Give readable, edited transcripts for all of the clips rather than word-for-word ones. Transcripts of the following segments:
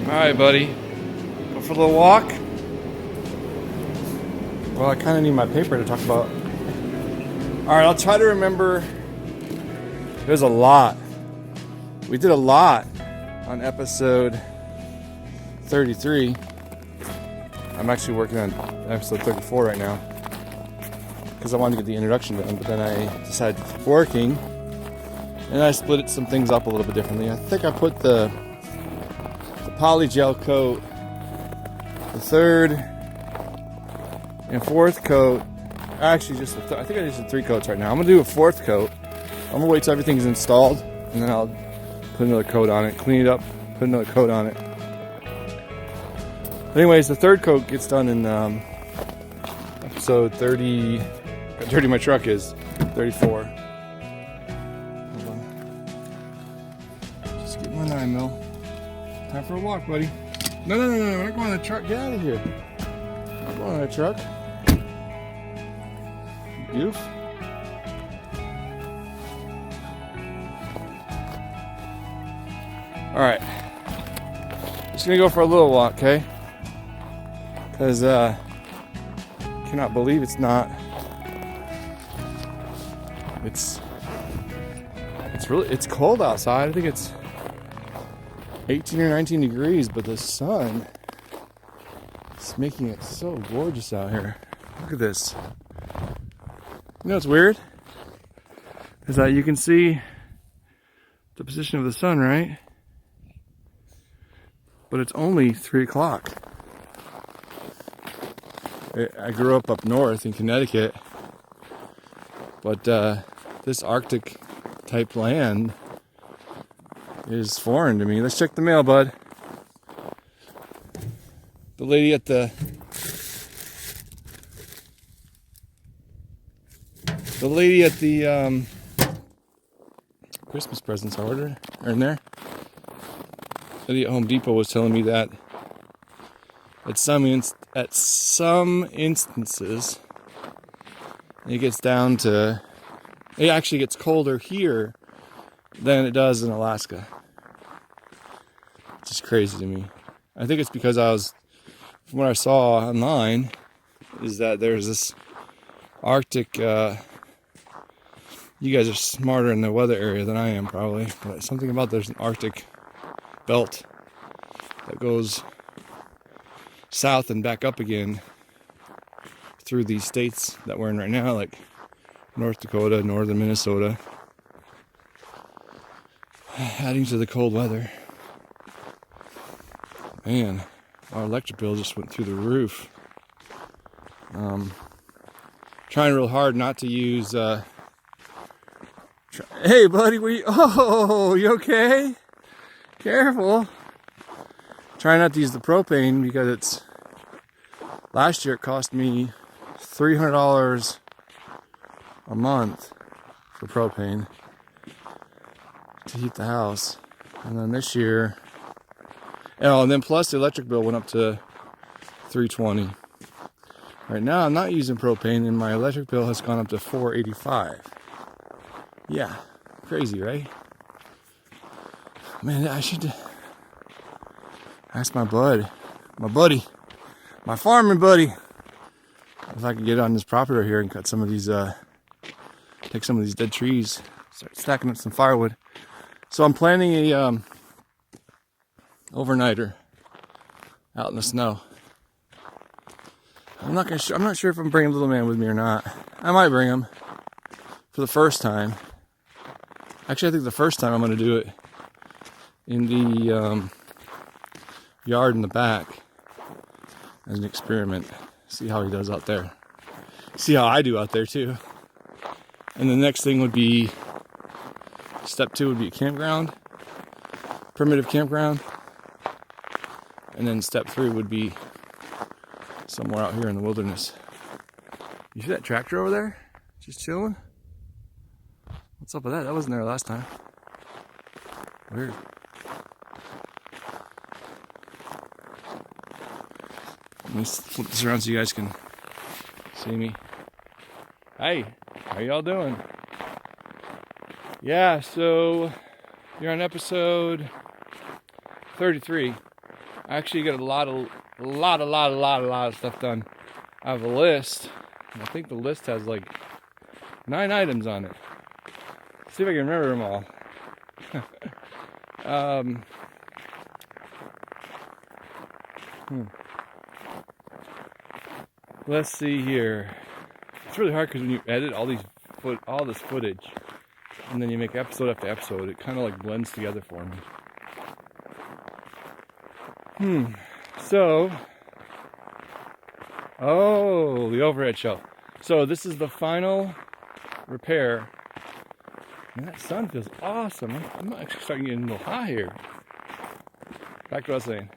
Alright, buddy. Go for a little walk. Well, I kind of need my paper to talk about. Alright, I'll try to remember. There's a lot. We did a lot on episode 33. I'm actually working on episode 34 right now because I wanted to get the introduction done, but then I decided to keep working and I split some things up a little bit differently. I think I put the poly gel coat, the third and fourth coat, actually just I think I just did 3 coats right now. I'm gonna do a 4th coat. I'm gonna wait till everything's installed and then I'll put another coat on it, clean it up, put another coat on it. Anyways, the 3rd coat gets done in episode 30. How dirty my truck is. 34. Hold on. Just get my 9mm. Time for a walk, buddy. No, we're not going on the truck. Get out of here. I'm not going on the truck. Goof. Alright. Just gonna go for a little walk, okay? Because cannot believe it's not. It's cold outside. I think it's 18 or 19 degrees, but the sun is making it so gorgeous out here. Look at this. You know what's weird? Is that you can see the position of the sun, right? But it's only 3 o'clock. I grew up north in Connecticut, but this Arctic type land is foreign to me. Let's check the mail, bud. The lady at the Christmas presents I ordered are in there. The lady at Home Depot was telling me that at some instances it actually gets colder here than it does in Alaska. It's just crazy to me. I think it's because from what I saw online, is that there's this Arctic, you guys are smarter in the weather area than I am probably, but something about there's an Arctic belt that goes south and back up again through these states that we're in right now, like North Dakota, northern Minnesota, adding to the cold weather. Man, our electric bill just went through the roof. Trying real hard not to use hey buddy, you okay? Careful. Trying not to use the propane because last year it cost me $300 a month for propane to heat the house. And then this year, and then plus the electric bill went up to $320. Right now I'm not using propane and my electric bill has gone up to $485. Yeah, crazy, right? Man, I should ask my buddy, my farming buddy, if I could get on this property right here and cut some of these, take some of these dead trees, start stacking up some firewood. So I'm planning a overnighter out in the snow. I'm not sure if I'm bringing little man with me or not. I might bring him for the first time. Actually, I think the first time I'm going to do it in the yard in the back as an experiment. See how he does out there. See how I do out there too. And the next thing would be, step 2 would be a campground, primitive campground. And then step 3 would be somewhere out here in the wilderness. You see that tractor over there? Just chilling? What's up with that? That wasn't there last time. Weird. Let me flip this around so you guys can see me. Hey, how y'all doing? Yeah, so you're on episode 33. I actually got a lot of stuff done. I have a list, and I think the list has like 9 items on it. Let's see if I can remember them all. Let's see here. It's really hard because when you edit all this footage, and then you make episode after episode, it kind of like blends together for me. So, the overhead shelf. So this is the final repair. Man, that sun feels awesome. I'm actually starting to get a little hot here. Back to what I was saying.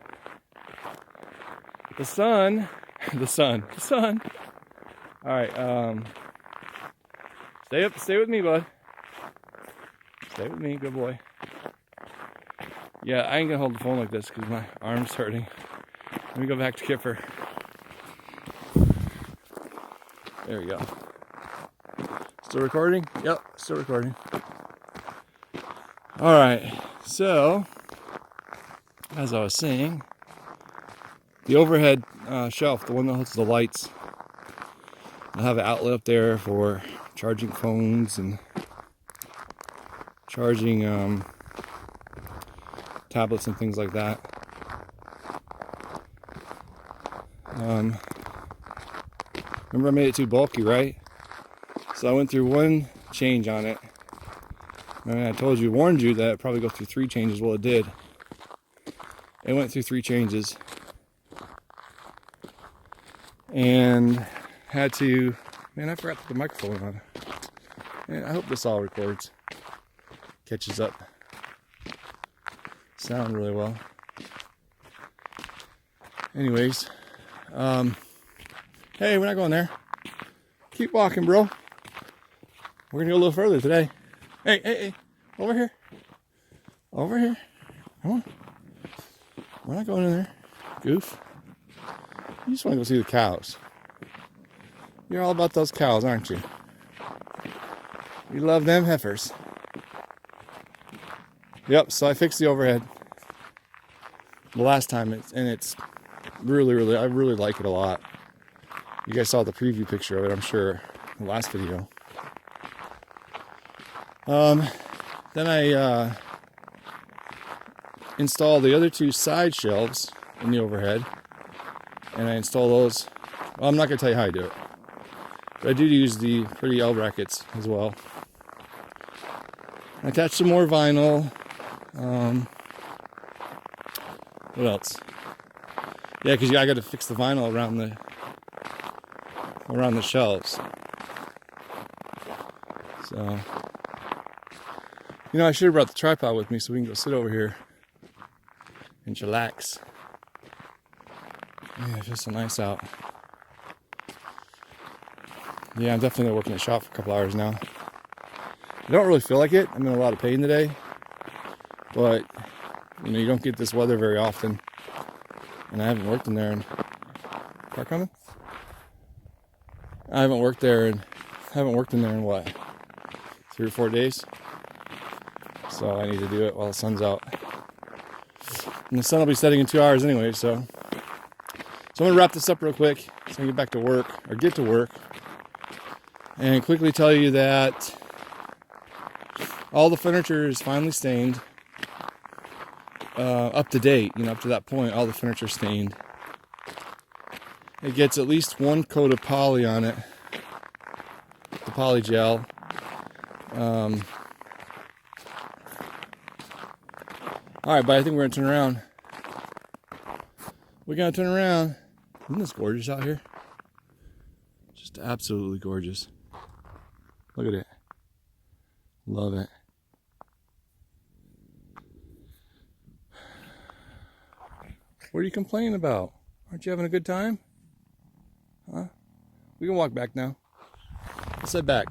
The sun. All right. Stay with me, bud. Stay with me, good boy. Yeah, I ain't gonna hold the phone like this because my arm's hurting. Let me go back to Kipper. There we go. Still recording? Yep, still recording. All right. So, as I was saying, the overhead shelf, the one that holds the lights, I have an outlet up there for charging phones and charging tablets and things like that. Remember I made it too bulky, right? So I went through one change on it. And I warned you that it'd probably go through 3 changes. Well, it did. It went through 3 changes. And had to, man, I forgot to put the microphone on. Man, I hope this all records. Catches up. Sound really well. Anyways, hey, we're not going there. Keep walking, bro. We're gonna go a little further today. Hey, over here. Over here. Come on. We're not going in there. Goof. You just want to go see the cows. You're all about those cows, aren't you? You love them heifers. Yep, so I fixed the overhead the last time, it's really, I really like it a lot. You guys saw the preview picture of it, I'm sure, in the last video. Then I installed the other 2 side shelves in the overhead, and I install those. Well, I'm not going to tell you how I do it, but I do use the pretty L brackets as well. I attached some more vinyl. What else? Yeah, because I got to fix the vinyl around the shelves. So, I should have brought the tripod with me so we can go sit over here and chillax. Yeah, it's just so nice out. Yeah, I'm definitely working the shop for a couple hours now. I don't really feel like it. I'm in a lot of pain today. But, you don't get this weather very often. And I haven't worked in there car coming? I haven't worked in there in what? 3 or 4 days? So I need to do it while the sun's out. And the sun will be setting in 2 hours anyway, so I'm going to wrap this up real quick so I can get back to work, or get to work. And quickly tell you that all the furniture is finally stained. Up to date, up to that point, all the furniture stained. It gets at least 1 coat of poly on it, the poly gel. Alright, but I think we're going to turn around. We're going to turn around. Isn't this gorgeous out here? Just absolutely gorgeous. Look at it. Love it. What are you complaining about? Aren't you having a good time? Huh? We can walk back now. Let's head back.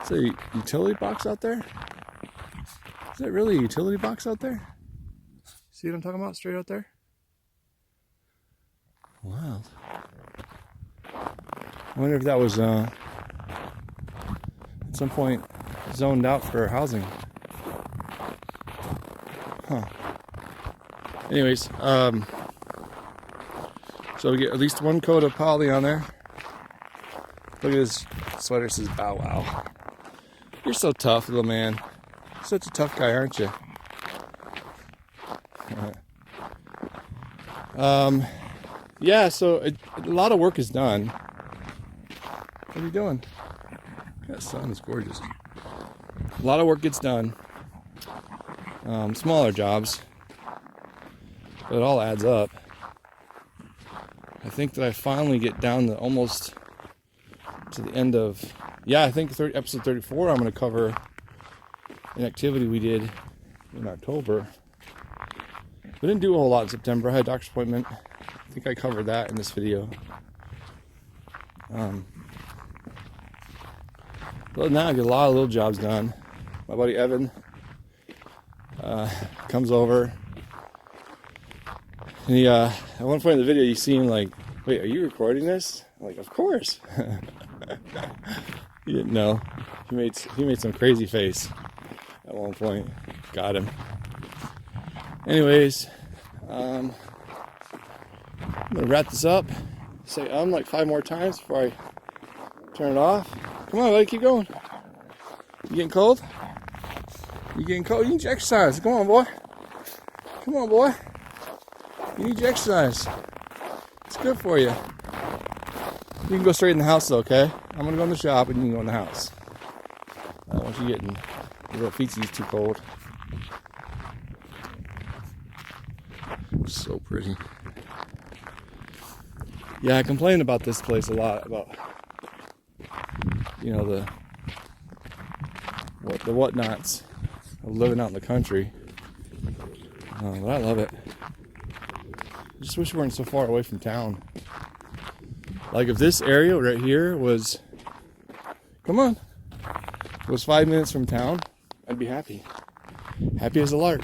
Is there a utility box out there? Is that really a utility box out there? See what I'm talking about? Straight out there? Wow. I wonder if that was at some point zoned out for housing. Huh. Anyways, so we get at least one coat of poly on there. Look at his sweater, it says bow wow. You're so tough, little man. Such a tough guy, aren't you? Yeah, so a lot of work is done. What are you doing? That sun is gorgeous. A lot of work gets done. Smaller jobs, but it all adds up. I think that I finally get down to almost to the end of, yeah, I think episode 34 I'm going to cover an activity we did in October. We didn't do a whole lot in September. I had a doctor's appointment. I think I covered that in this video. But now I get a lot of little jobs done. My buddy Evan comes over. And he, at one point in the video, you see him like, wait, are you recording this? I'm like, of course. He didn't know. He made some crazy face at one point. Got him. Anyways, I'm gonna wrap this up. Say like 5 more times before I turn it off. Come on, buddy, keep going. You getting cold? You getting cold? You need to exercise. Come on, boy. Come on, boy. You need to exercise. It's good for you. You can go straight in the house, though, okay? I'm gonna go in the shop and you can go in the house. I don't want you getting your little feetsies too cold. So pretty. Yeah, I complain about this place a lot, about, you know, the whatnots of living out in the country. But I love it. I just wish we weren't so far away from town. Like if this area right here was, come on, was 5 minutes from town, I'd be happy. Happy as a lark.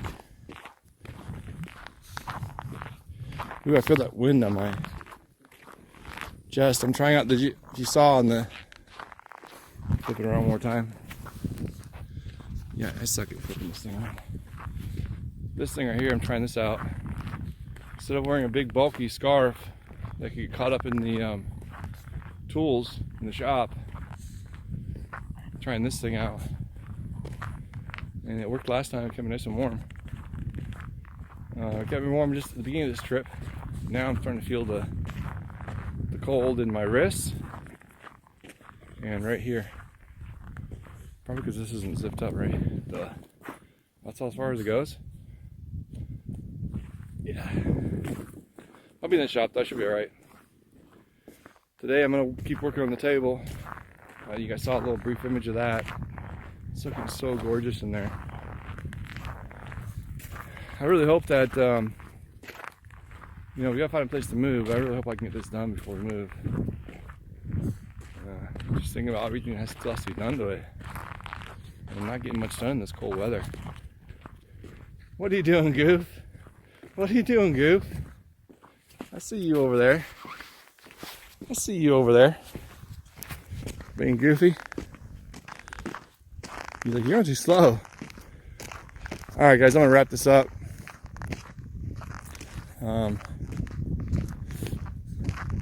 Ooh, I feel that wind on my chest. I'm trying out if you saw on the, flip it around one more time. Yeah, I suck at flipping this thing around. This thing right here, I'm trying this out. Instead of wearing a big bulky scarf that could get caught up in the tools in the shop, I'm trying this thing out. And it worked last time, it kept me nice and warm. It kept me warm just at the beginning of this trip. Now I'm starting to feel the cold in my wrists and right here. Probably because this isn't zipped up right. Duh. That's all as far as it goes. Yeah. I'll be in the shop though, I should be alright. Today I'm going to keep working on the table. You guys saw a little brief image of that. It's looking so gorgeous in there. I really hope that, you know, we gotta find a place to move. I really hope I can get this done before we move. Just thinking about everything that still has to be done to it. I'm not getting much done in this cold weather. What are you doing, Goof? What are you doing, Goof? I see you over there. I see you over there. Being goofy. He's like, you're going too slow. Alright guys, I'm gonna wrap this up.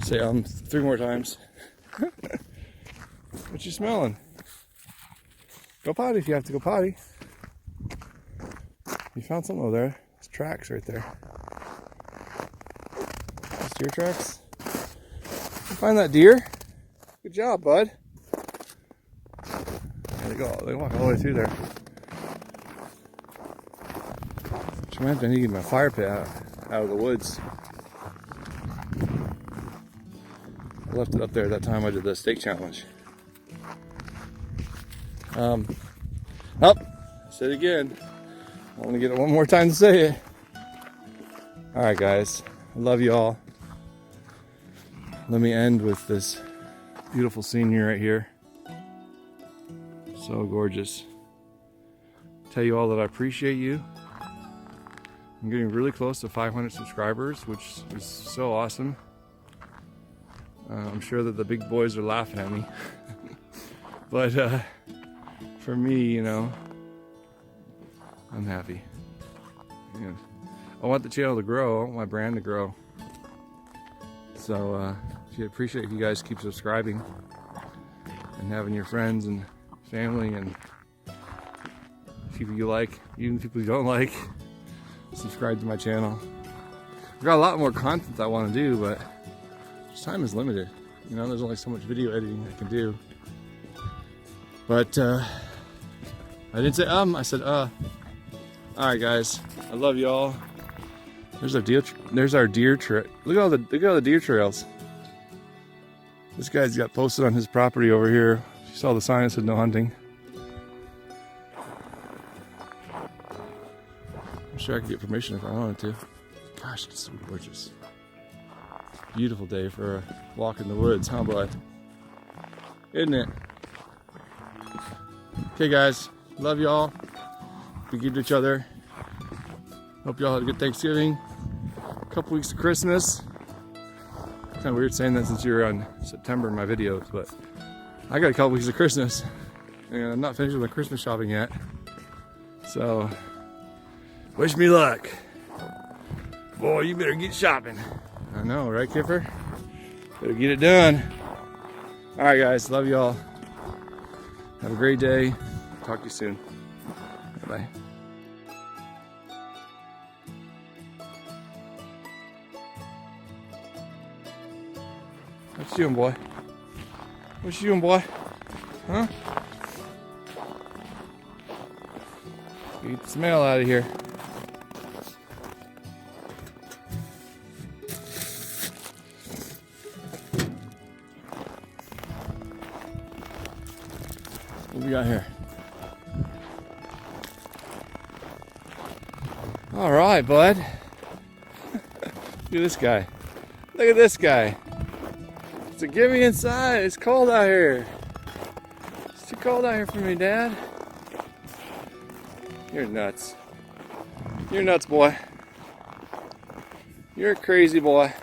Say 3 more times. What you smelling? Go potty if you have to go potty. You found something over there. There's tracks right there. That's deer tracks. You find that deer? Good job, bud. There they go. They walk all the way through there. I need to get my fire pit out of the woods. I left it up there that time I did the steak challenge. I said it again. I want to get it one more time to say it. Alright guys, I love you all. Let me end with this beautiful scenery right here. So gorgeous. Tell you all that I appreciate you. I'm getting really close to 500 subscribers, which is so awesome. I'm sure that the big boys are laughing at me. But for me, you know, I'm happy. And I want the channel to grow. I want my brand to grow. So I appreciate if you guys keep subscribing and having your friends and family and people you like, even people you don't like, subscribe to my channel. I've got a lot more content I want to do, but time is limited. You know, there's only so much video editing I can do. But I didn't say I said Alright guys, I love y'all. There's our deer trail. Look at all the deer trails. This guy's got posted on his property over here. You saw the sign that said no hunting. I'm sure I could get permission if I wanted to. Gosh, it's so gorgeous. Beautiful day for a walk in the woods, huh bud? Isn't it? Okay guys, love y'all. Be good to each other. Hope y'all had a good Thanksgiving. A couple weeks of Christmas. Kind of weird saying that since you're on September in my videos, but I got a couple weeks of Christmas and I'm not finished with my Christmas shopping yet. So, wish me luck. Boy, you better get shopping. I know, right, Kipper? Better get it done. All right, guys, love y'all. Have a great day. Talk to you soon. Bye-bye. What you doing, boy? What you doing, boy? Huh? Get the smell out of here. What we got here? All right, bud. Look at this guy. Look at this guy. So get me inside. It's cold out here. It's too cold out here for me, Dad. You're nuts. You're nuts, boy. You're a crazy boy.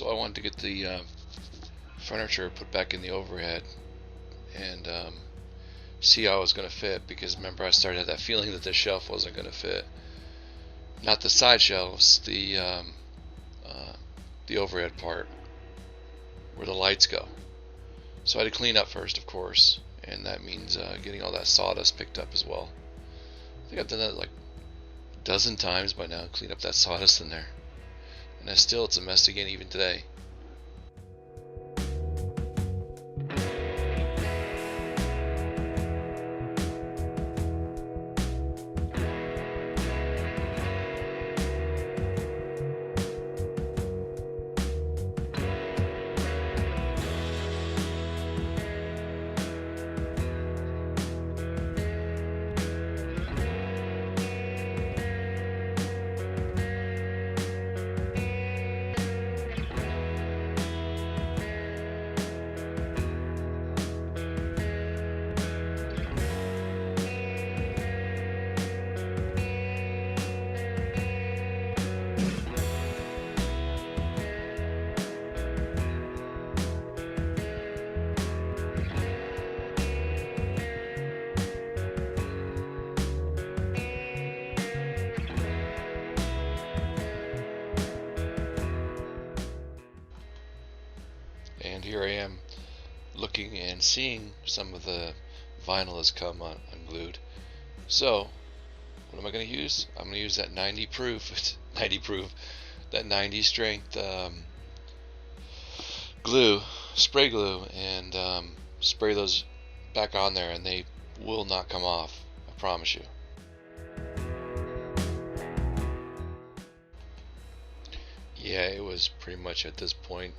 So I wanted to get the furniture put back in the overhead and see how it was going to fit, because remember I started that feeling that the shelf wasn't going to fit. Not the side shelves, the overhead part where the lights go. So I had to clean up first, of course, and that means getting all that sawdust picked up as well. I think I've done that like a dozen times by now, clean up that sawdust in there, and it's a mess again even today. And here I am looking and seeing some of the vinyl has come unglued. So what am I going to use? I'm going to use that 90 proof, 90 proof, that 90 strength glue, spray glue, and spray those back on there, and they will not come off, I promise you. Yeah, it was pretty much at this point,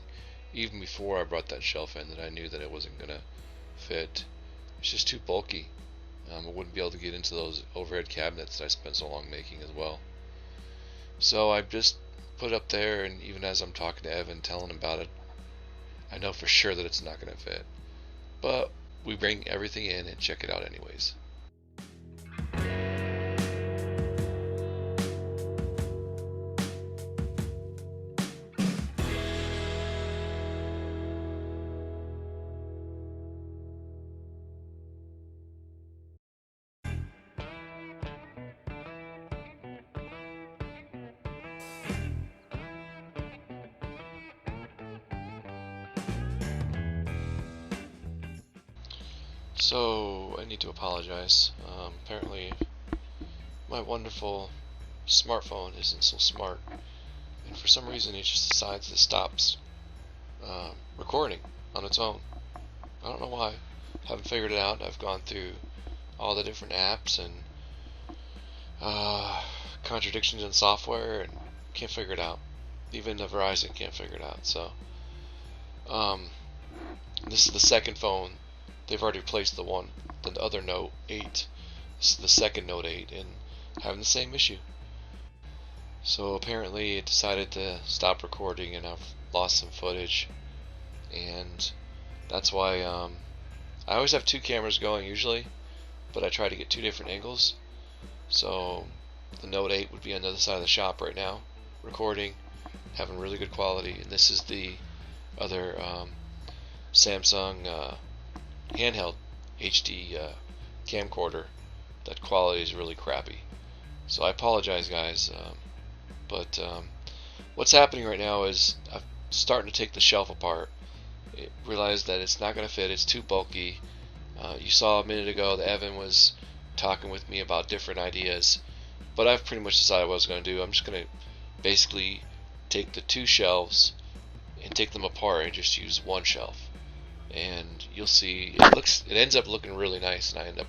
even before I brought that shelf in, that I knew that it wasn't going to fit. It's just too bulky. I wouldn't be able to get into those overhead cabinets that I spent so long making as well. So I just put it up there, and even as I'm talking to Evan, telling him about it, I know for sure that it's not going to fit. But we bring everything in and check it out anyways. So I need to apologize. Apparently my wonderful smartphone isn't so smart, and for some reason it just decides it stops recording on its own. I don't know why. Haven't figured it out. I've gone through all the different apps and contradictions in software and can't figure it out. Even the Verizon can't figure it out. So this is the second phone. They've already replaced the other Note 8. This is the second Note 8, and having the same issue. So apparently it decided to stop recording, and I've lost some footage, and that's why I always have two cameras going usually, but I try to get two different angles. So the Note 8 would be on the other side of the shop right now, recording, having really good quality, and this is the other Samsung handheld HD camcorder. That quality is really crappy. So I apologize, guys, but what's happening right now is I'm starting to take the shelf apart. I realized that it's not going to fit. It's too bulky. You saw a minute ago that Evan was talking with me about different ideas, but I've pretty much decided what I was going to do. I'm just going to basically take the two shelves and take them apart and just use one shelf, and you'll see it ends up looking really nice, and I end up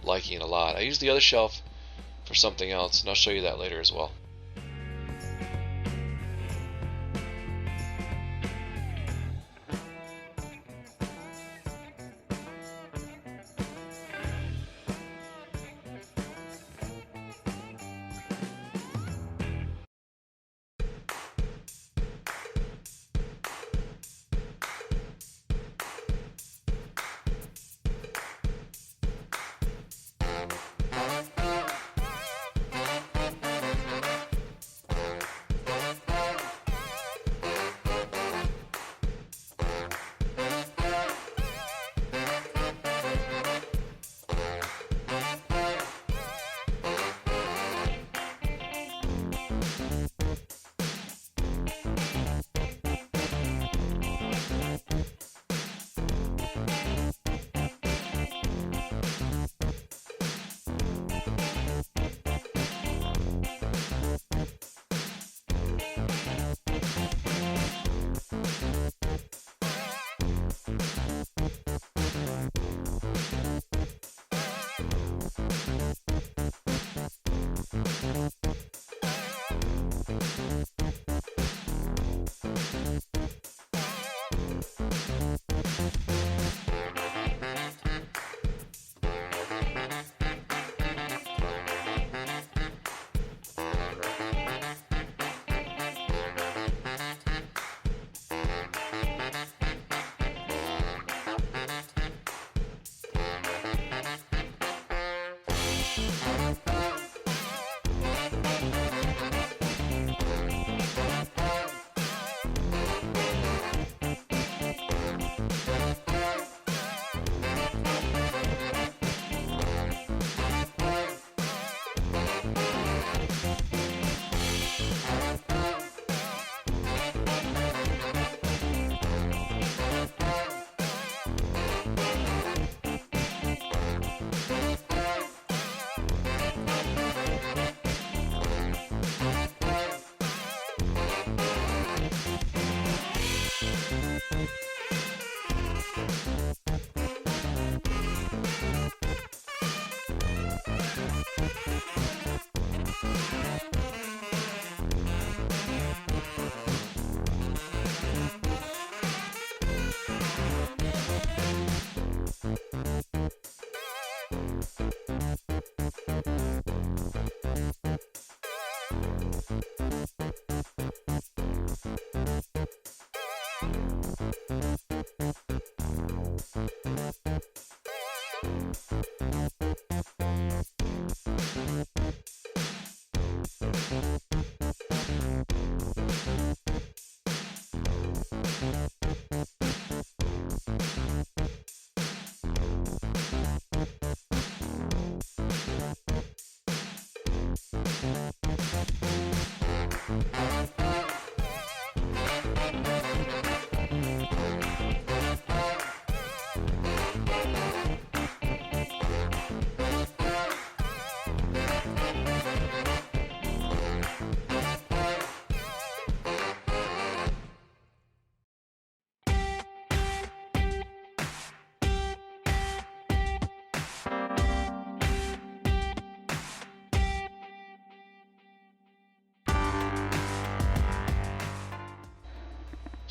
liking it a lot. I use the other shelf for something else, and I'll show you that later as well.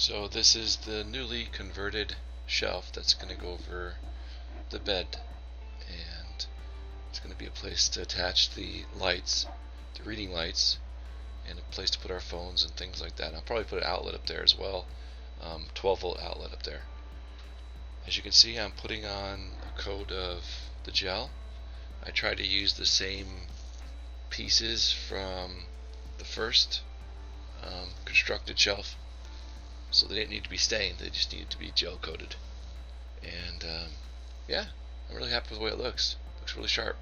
So this is the newly converted shelf that's going to go over the bed, and it's going to be a place to attach the lights, the reading lights, and a place to put our phones and things like that. I'll probably put an outlet up there as well, 12-volt outlet up there. As you can see, I'm putting on a coat of the gel. I tried to use the same pieces from the first constructed shelf, so they didn't need to be stained, they just needed to be gel coated. And yeah, I'm really happy with the way it looks. Looks really sharp.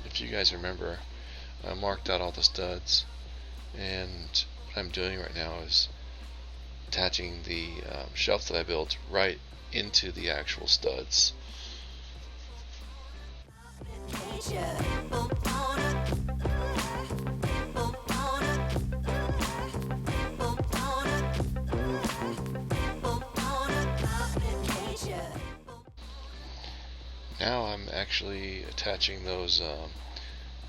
If you guys remember, I marked out all the studs, and what I'm doing right now is attaching the shelf that I built right into the actual studs. Now I'm actually attaching those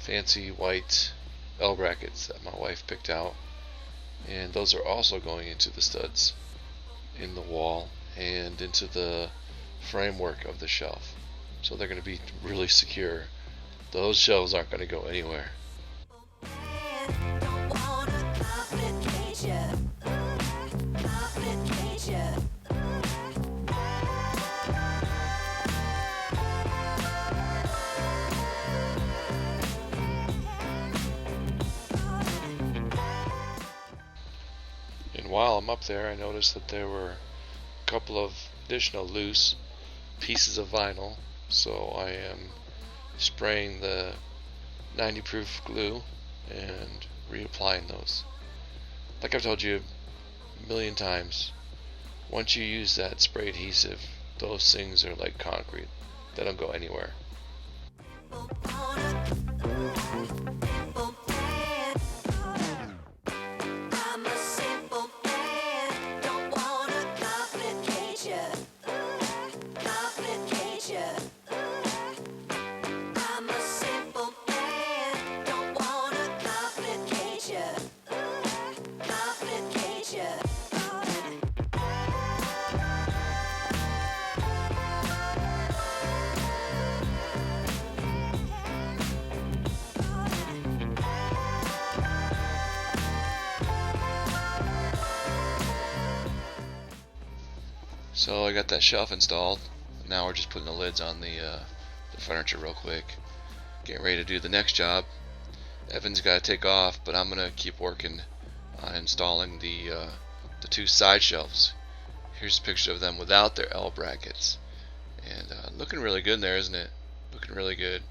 fancy white L brackets that my wife picked out, and those are also going into the studs in the wall and into the framework of the shelf, so they're going to be really secure. Those shelves aren't going to go anywhere. And while I'm up there, I noticed that there were a couple of additional loose pieces of vinyl, so I am spraying the 90 proof glue and reapplying those. Like I've told you a million times, once you use that spray adhesive, those things are like concrete. They don't go anywhere. So I got that shelf installed. Now we're just putting the lids on the furniture real quick. Getting ready to do the next job. Evan's got to take off, but I'm gonna keep working on installing the 2 side shelves. Here's a picture of them without their L brackets, and looking really good in there, isn't it? Looking really good.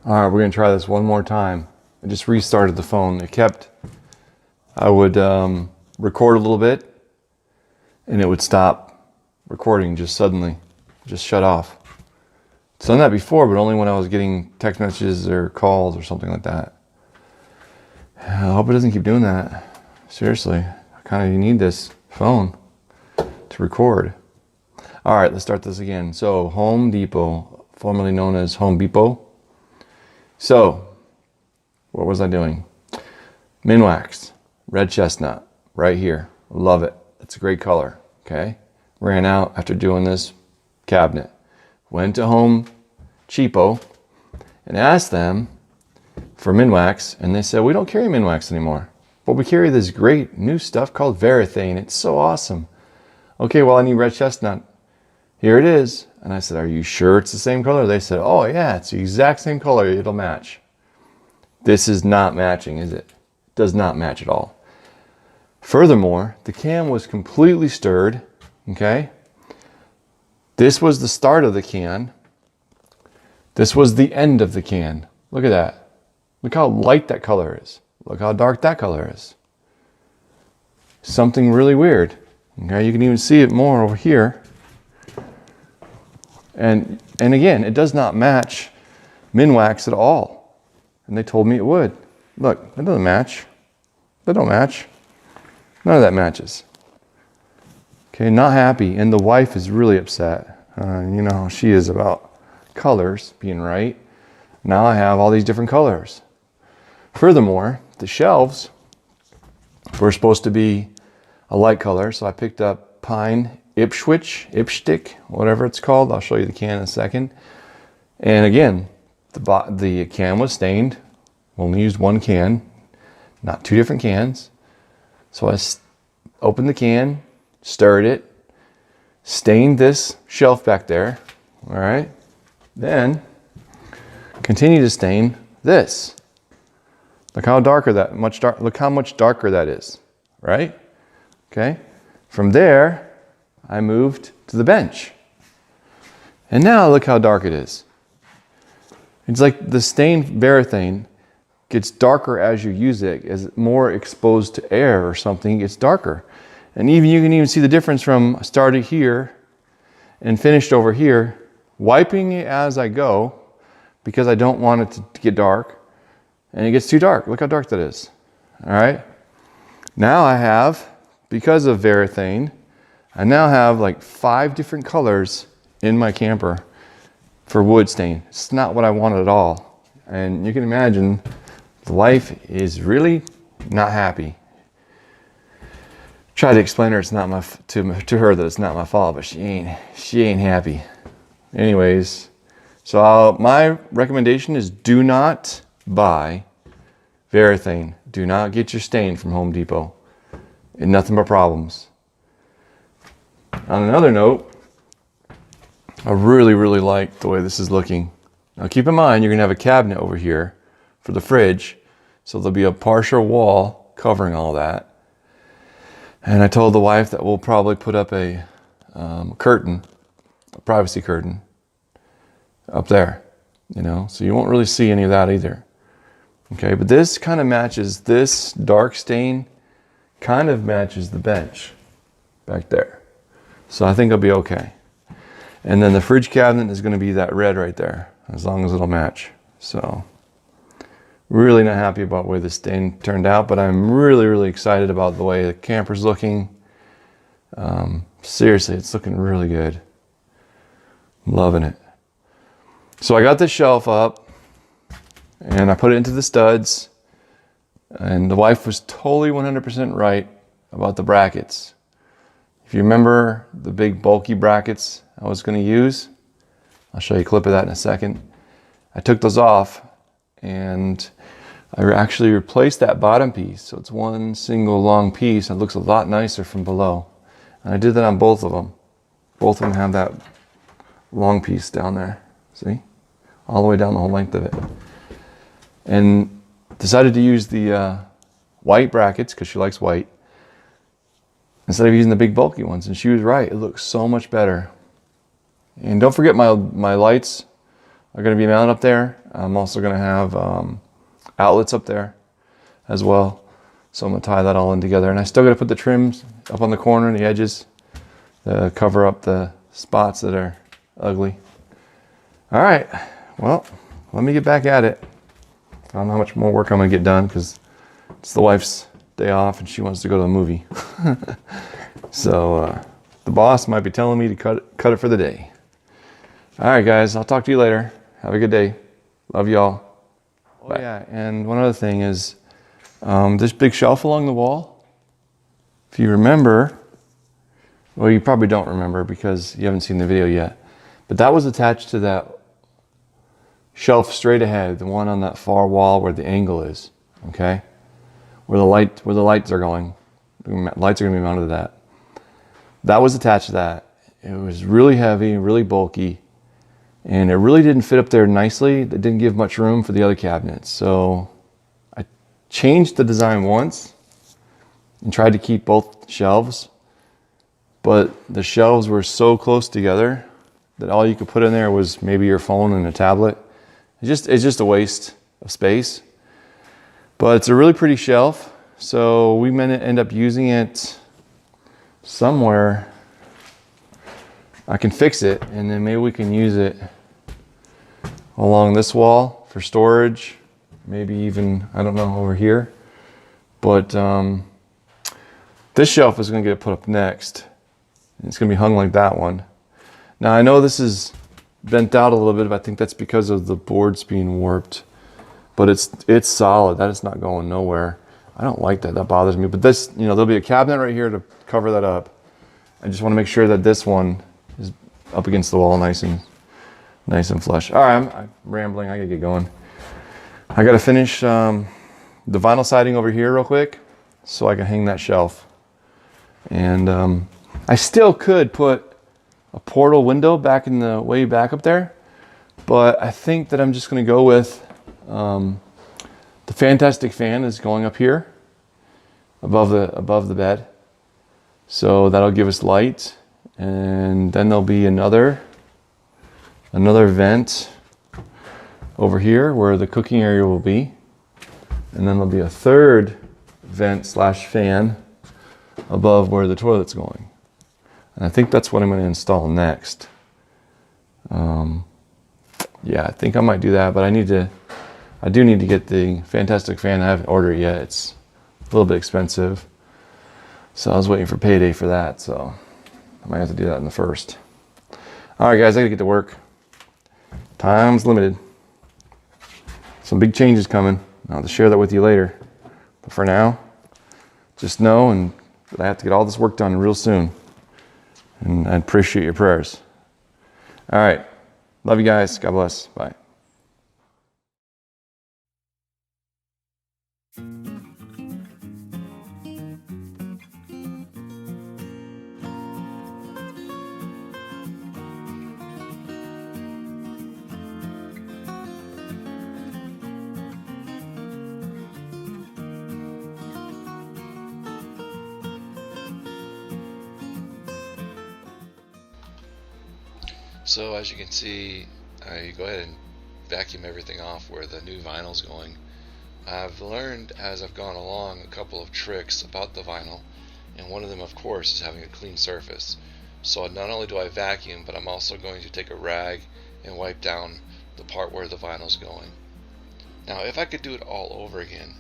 All right, we're gonna try this one more time. I just restarted the phone. I would record a little bit and it would stop recording just suddenly, just shut off. It's done that before, but only when I was getting text messages or calls or something like that. I hope it doesn't keep doing that. Seriously, you need this phone to record. All right, let's start this again. So Home Depot, formerly known as Home Depot. So what was I doing? Minwax, red chestnut, right here. Love it. It's a great color. Okay. Ran out after doing this cabinet. Went to Home Cheapo and asked them for Minwax, and they said, we don't carry Minwax anymore, but we carry this great new stuff called Varathane. It's so awesome. Okay, well, I need red chestnut. Here it is. And I said, are you sure it's the same color? They said, oh yeah, it's the exact same color. It'll match. This is not matching, is it? It does not match at all. Furthermore, the can was completely stirred. Okay. This was the start of the can. This was the end of the can. Look at that. Look how light that color is. Look how dark that color is. Something really weird. Okay, you can even see it more over here. And again, it does not match Minwax at all. And they told me it would. Look, that doesn't match. That don't match. None of that matches. Okay, not happy. And the wife is really upset. You know how she is about colors being right. Now I have all these different colors. Furthermore, the shelves were supposed to be a light color. So I picked up Pine Ipstick, whatever it's called. I'll show you the can in a second. And again, the can was stained. Only used one can, not two different cans. So I opened the can, stirred it, stained this shelf back there. All right. Then continue to stain this. Look how look how much darker that is, right? Okay. From there, I moved to the bench. And now look how dark it is. It's like the stained Varathane gets darker as you use it, as it's more exposed to air or something, it gets darker. And you can even see the difference from started here and finished over here, wiping it as I go because I don't want it to get dark. And it gets too dark. Look how dark that is. All right. Now I have, because of Varathane, I now have like 5 different colors in my camper for wood stain. It's not what I wanted at all. And you can imagine the wife is really not happy. Try to explain her to her that it's not my fault, but she ain't happy. Anyways, so my recommendation is do not buy Varathane. Do not get your stain from Home Depot. And nothing but problems. On another note, I really, really like the way this is looking. Now keep in mind, you're going to have a cabinet over here for the fridge. So there'll be a partial wall covering all that. And I told the wife that we'll probably put up a curtain, a privacy curtain up there, you know, so you won't really see any of that either. Okay, but this kind of matches, this dark stain kind of matches the bench back there. So I think it'll be okay. And then the fridge cabinet is going to be that red right there, as long as it'll match. So really not happy about the way the stain turned out, but I'm really, really excited about the way the camper's looking. Seriously, it's looking really good. I'm loving it. So I got this shelf up and I put it into the studs, and the wife was totally 100% right about the brackets. If you remember the big bulky brackets I was going to use, I'll show you a clip of that in a second. I took those off and I actually replaced that bottom piece. So it's one single long piece. It looks a lot nicer from below. And I did that on both of them. Both of them have that long piece down there. See? All the way down the whole length of it. And decided to use the white brackets because she likes white instead of using the big bulky ones. And she was right. It looks so much better. And don't forget my lights. are going to be mounted up there. I'm also going to have outlets up there as well. So I'm going to tie that all in together. And I still got to put the trims up on the corner and the edges to cover up the spots that are ugly. All right, well, let me get back at it. I don't know how much more work I'm going to get done because it's the wife's day off and she wants to go to the movie. So the boss might be telling me to cut it for the day. All right, guys, I'll talk to you later. Have a good day. Love y'all. Oh, yeah, and one other thing is this big shelf along the wall. If you remember, well, you probably don't remember because you haven't seen the video yet, but that was attached to that shelf straight ahead, the one on that far wall where the angle is, okay? Where the lights are going. The lights are going to be mounted to that. That was attached to that. It was really heavy, really bulky, and it really didn't fit up there nicely. It didn't give much room for the other cabinets. So I changed the design once and tried to keep both shelves, but the shelves were so close together that all you could put in there was maybe your phone and a tablet. It's just a waste of space. But it's a really pretty shelf, so we may end up using it somewhere. I can fix it, and then maybe we can use it along this wall for storage, maybe even, I don't know, over here. But this shelf is going to get put up next. It's going to be hung like that one. Now I know this is bent out a little bit, but I think that's because of the boards being warped. But it's solid. That is not going nowhere. I don't like that. That bothers me. But this, you know, there'll be a cabinet right here to cover that up. I just want to make sure that this one is up against the wall, nice and flush. All right, I'm rambling. I gotta get going. I gotta finish the vinyl siding over here real quick so I can hang that shelf. And I still could put a portal window back in the way back up there, but I think that I'm just going to go with the Fantastic fan is going up here above the bed, so that'll give us light, and then there'll be another vent over here where the cooking area will be, and then there'll be a third vent slash fan above where the toilet's going. And I think that's what I'm going to install next. Yeah, I think I might do that, but I do need to get the Fantastic fan. I haven't ordered it yet. It's a little bit expensive. So I was waiting for payday for that, so I might have to do that in the first. All right, guys, I gotta get to work. Time's limited. Some big changes coming. I'll have to share that with you later. But for now, just know and I have to get all this work done real soon. And I appreciate your prayers. All right. Love you guys. God bless. Bye. So as you can see, I go ahead and vacuum everything off where the new vinyl's going. I've learned as I've gone along a couple of tricks about the vinyl, and one of them of course is having a clean surface. So not only do I vacuum, but I'm also going to take a rag and wipe down the part where the vinyl's going. Now if I could do it all over again,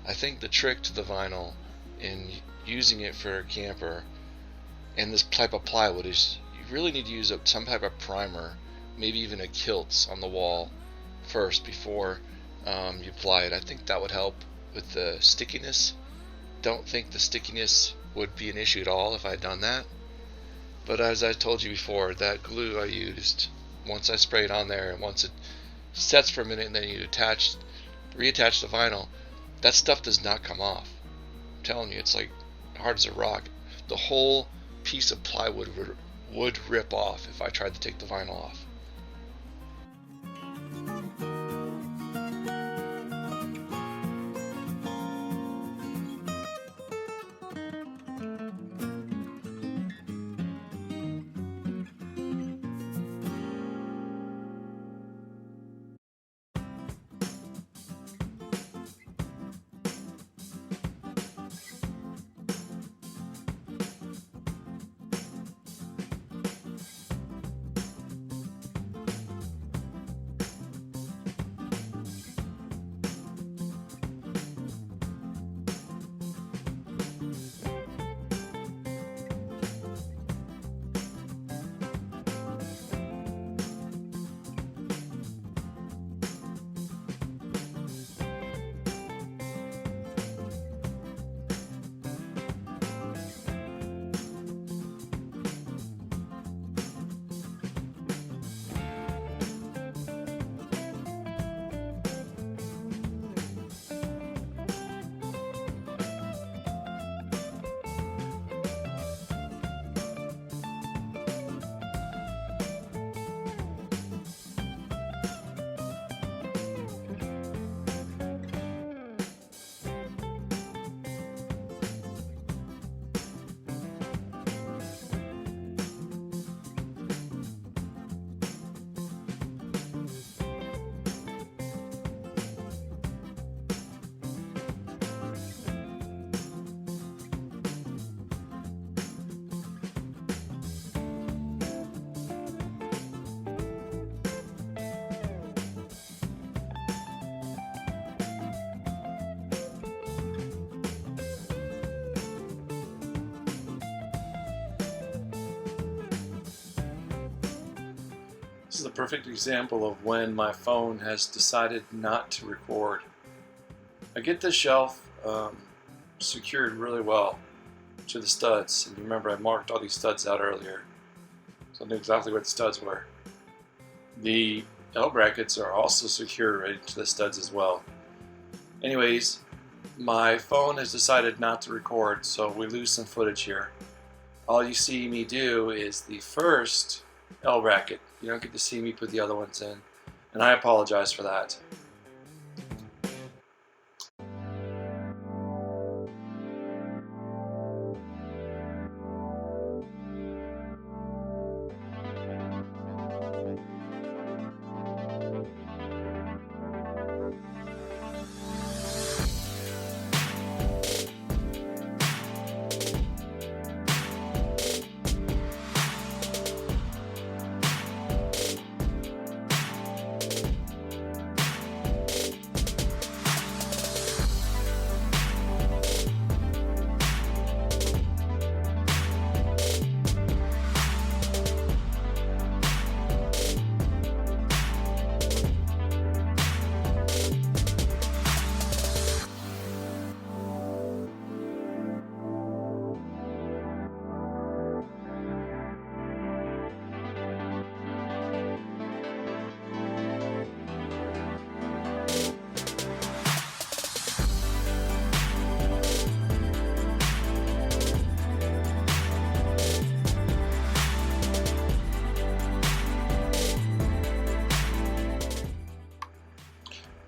I think the trick to the vinyl in using it for a camper and this type of plywood is you really need to use some type of primer, maybe even a kilt on the wall first before you apply it. I think that would help with the stickiness. Don't think the stickiness would be an issue at all if I had done that. But as I told you before, that glue I used, once I spray it on there and once it sets for a minute and then you reattach the vinyl, that stuff does not come off. I'm telling you, it's like hard as a rock. The whole piece of plywood would rip off if I tried to take the vinyl off. This is a perfect example of when my phone has decided not to record. I get this shelf secured really well to the studs. And you remember I marked all these studs out earlier, so I knew exactly where the studs were. The L brackets are also secured right to the studs as well. Anyways, my phone has decided not to record, so we lose some footage here. All you see me do is the first L bracket. You don't get to see me put the other ones in, and I apologize for that.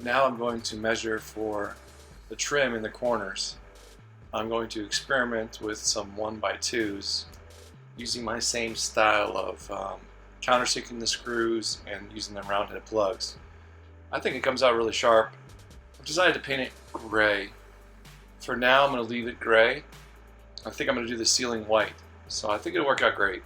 Now I'm going to measure for the trim in the corners. I'm going to experiment with some 1x2s using my same style of countersinking the screws and using them round-headed plugs. I think it comes out really sharp. I've decided to paint it gray. For now I'm going to leave it gray. I think I'm going to do the ceiling white, so I think it'll work out great.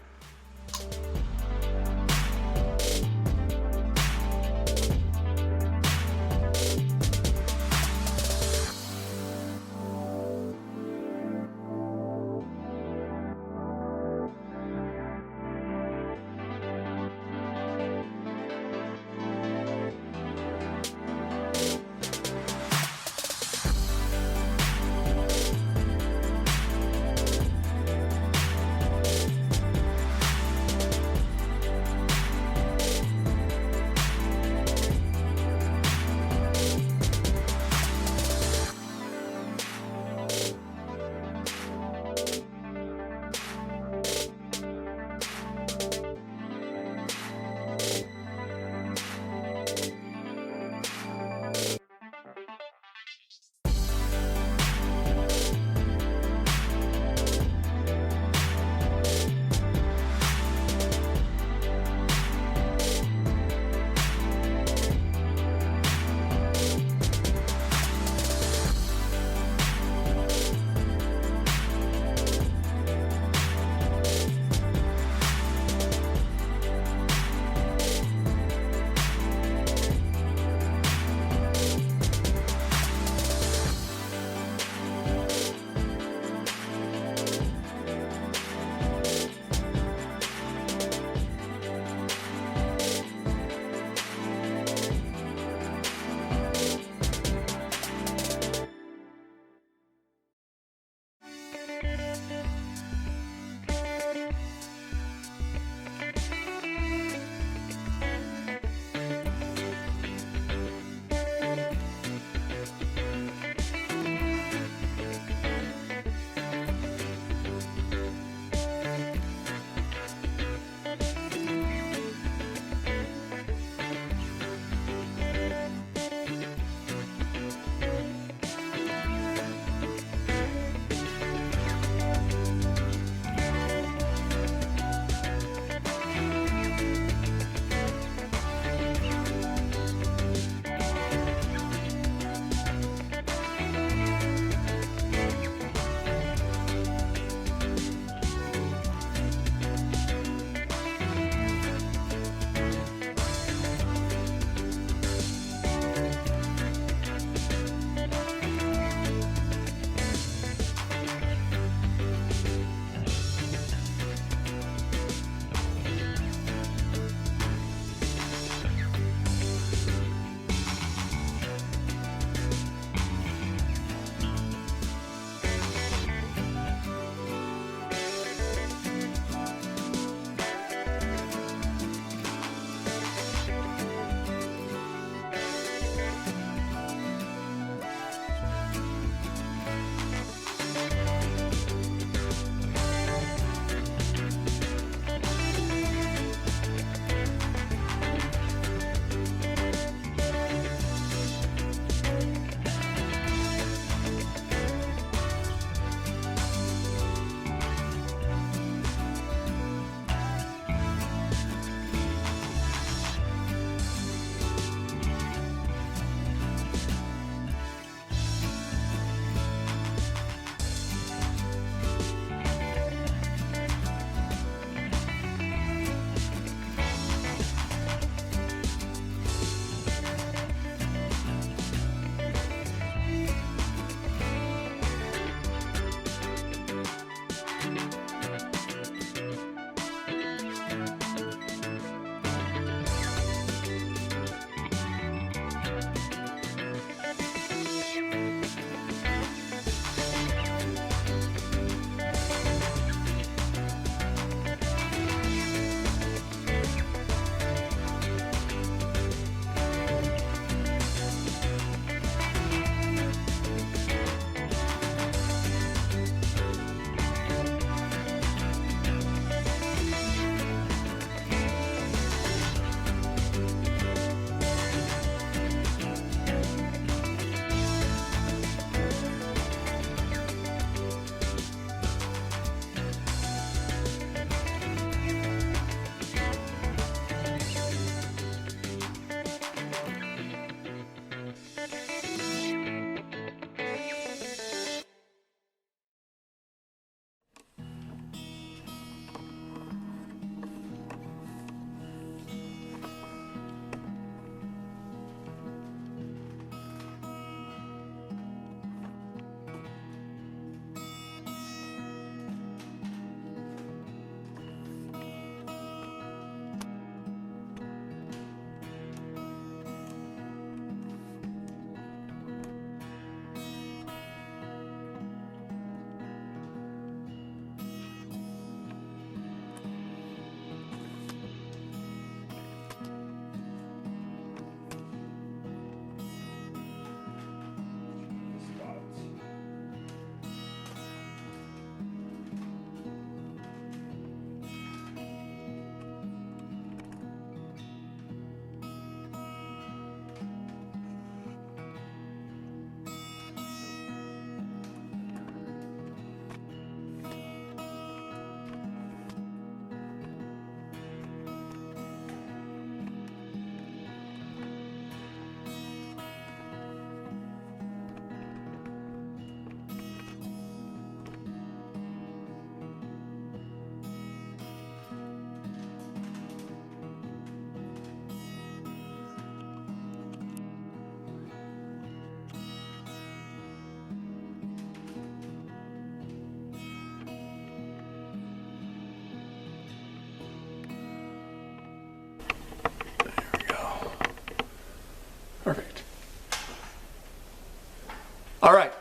All right,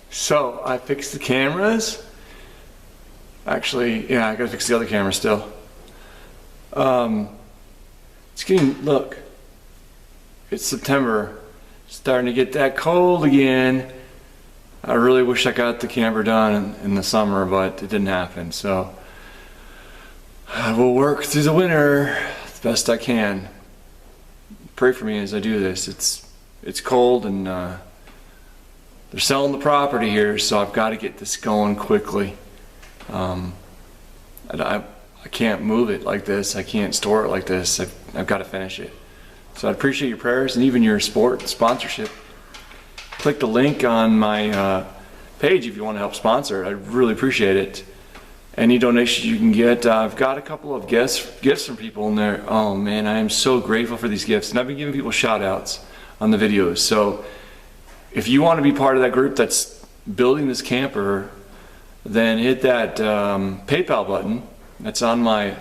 so I fixed the cameras. Actually, yeah, I gotta fix the other camera still. It's getting, look, it's September, starting to get that cold again. I really wish I got the camper done in the summer, but it didn't happen. So I will work through the winter the best I can. Pray for me as I do this. It's cold, and they're selling the property here, so I've got to get this going quickly. I can't move it like this. I can't store it like this. I've got to finish it. So I appreciate your prayers and even your sponsorship. Click the link on my page if you want to help sponsor it. I really appreciate it. Any donations you can get. I've got a couple of gifts from people in there. Oh man, I am so grateful for these gifts. And I've been giving people shout outs on the videos. So if you want to be part of that group that's building this camper, then hit that PayPal button. That's on my,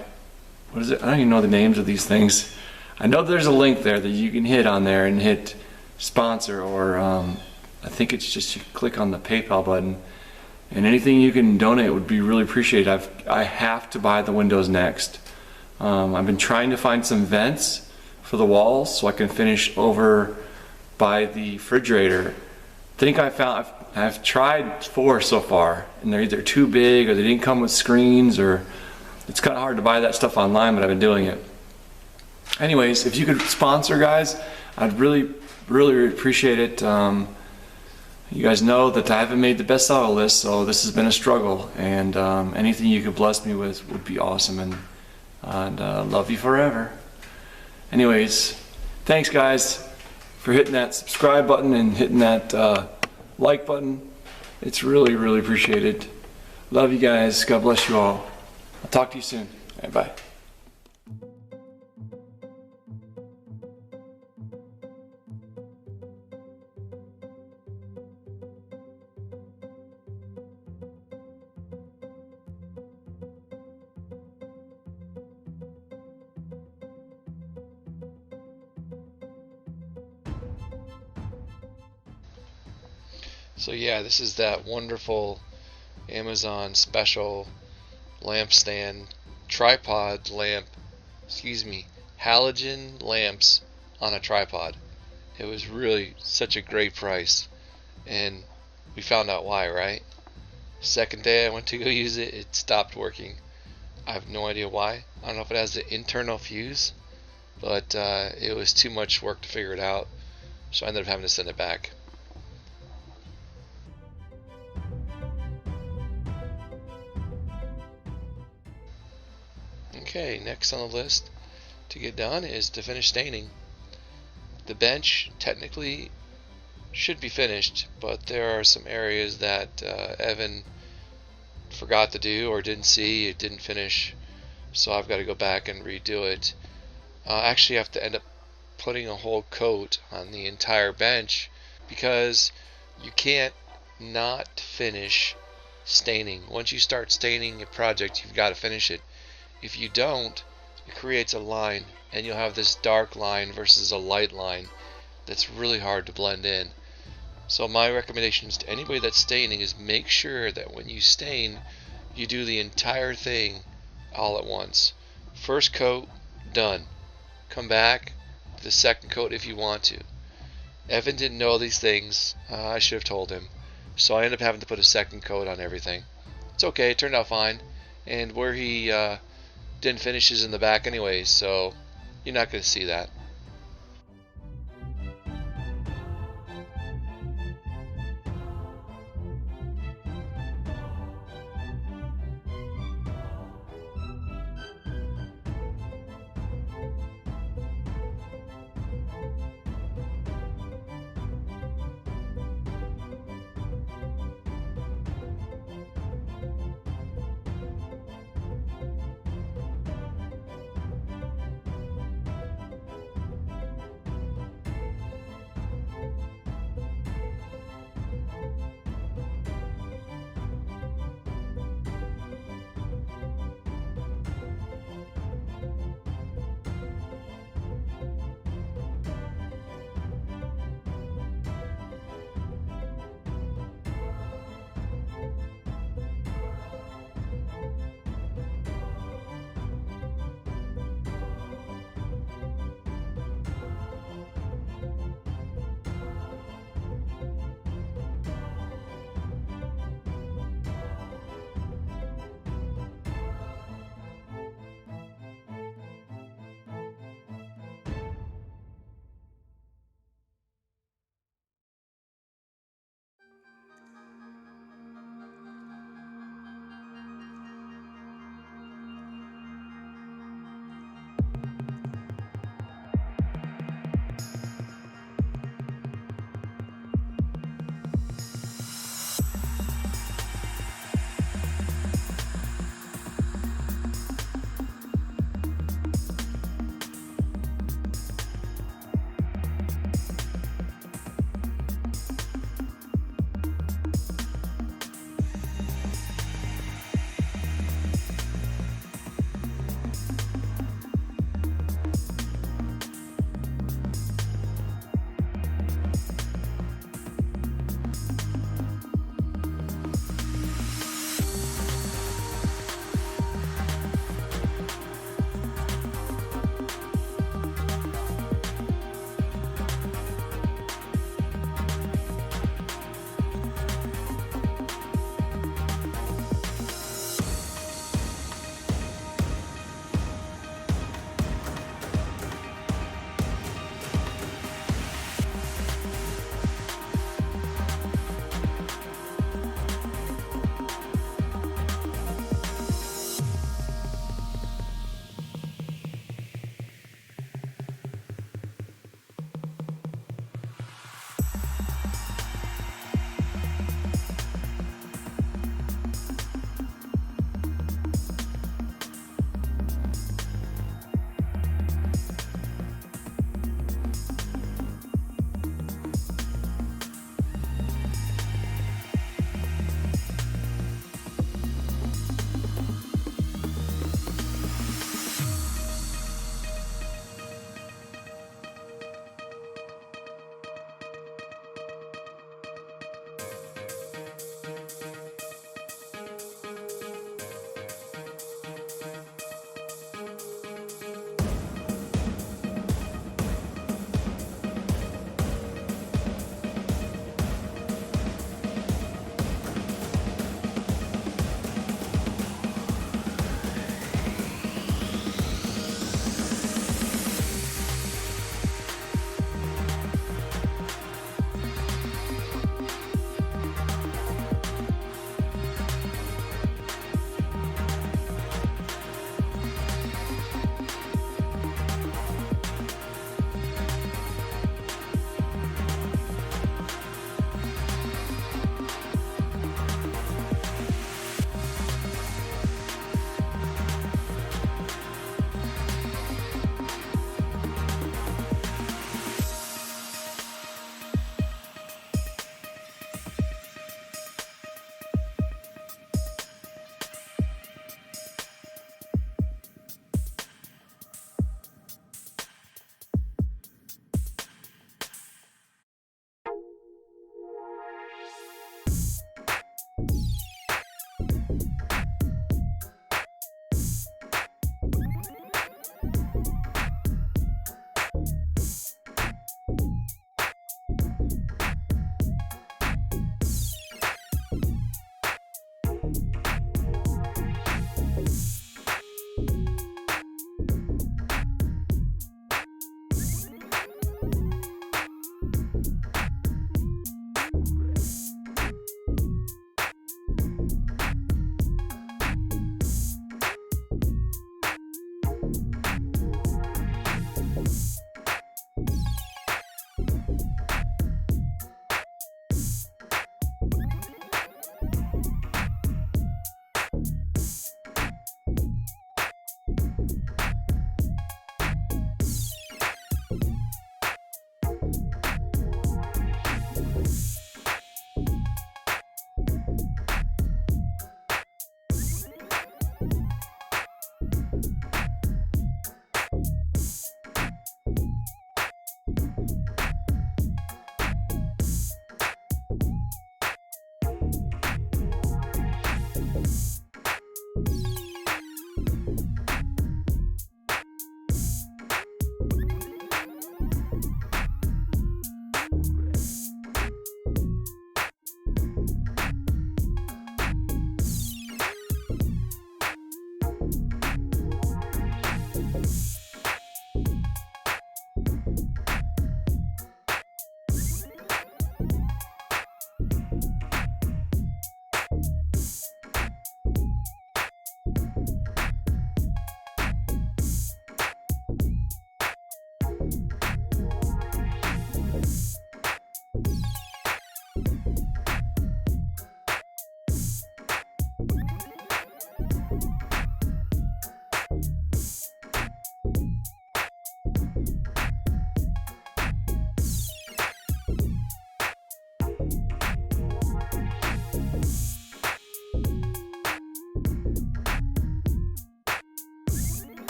what is it? I don't even know the names of these things. I know there's a link there that you can hit on there and hit sponsor, or I think it's just you click on the PayPal button, and anything you can donate would be really appreciated. I have to buy the windows next. I've been trying to find some vents for the walls so I can finish over by the refrigerator. I've tried 4 so far, and they're either too big or they didn't come with screens, or it's kind of hard to buy that stuff online, but I've been doing it. Anyways, if you could sponsor, guys, I'd really appreciate it. You guys know that I haven't made the best out of list, so this has been a struggle, and anything you could bless me with would be awesome, and love you forever. Anyways, thanks guys for hitting that subscribe button and hitting that like button. It's really appreciated. Love you guys. God bless you all. I'll talk to you soon. All right, bye. So yeah, this is that wonderful Amazon special lampstand tripod lamp, halogen lamps on a tripod. It was really such a great price, and we found out why, right? Second day I went to go use it, it stopped working. I have no idea why. I don't know if it has the internal fuse, but it was too much work to figure it out, so I ended up having to send it back. Okay, next on the list to get done is to finish staining. The bench technically should be finished, but there are some areas that Evan forgot to do or didn't see, it didn't finish, so I've got to go back and redo it. Actually, I have to end up putting a whole coat on the entire bench because you can't not finish staining. Once you start staining a project, you've got to finish it. If you don't, it creates a line, and you'll have this dark line versus a light line that's really hard to blend in. So my recommendations to anybody that's staining is make sure that when you stain, you do the entire thing all at once. First coat, done. Come back to the second coat if you want to. Evan didn't know these things. I should have told him. So I ended up having to put a second coat on everything. It's okay, it turned out fine. And where he didn't finish is in the back anyways, so you're not going to see that.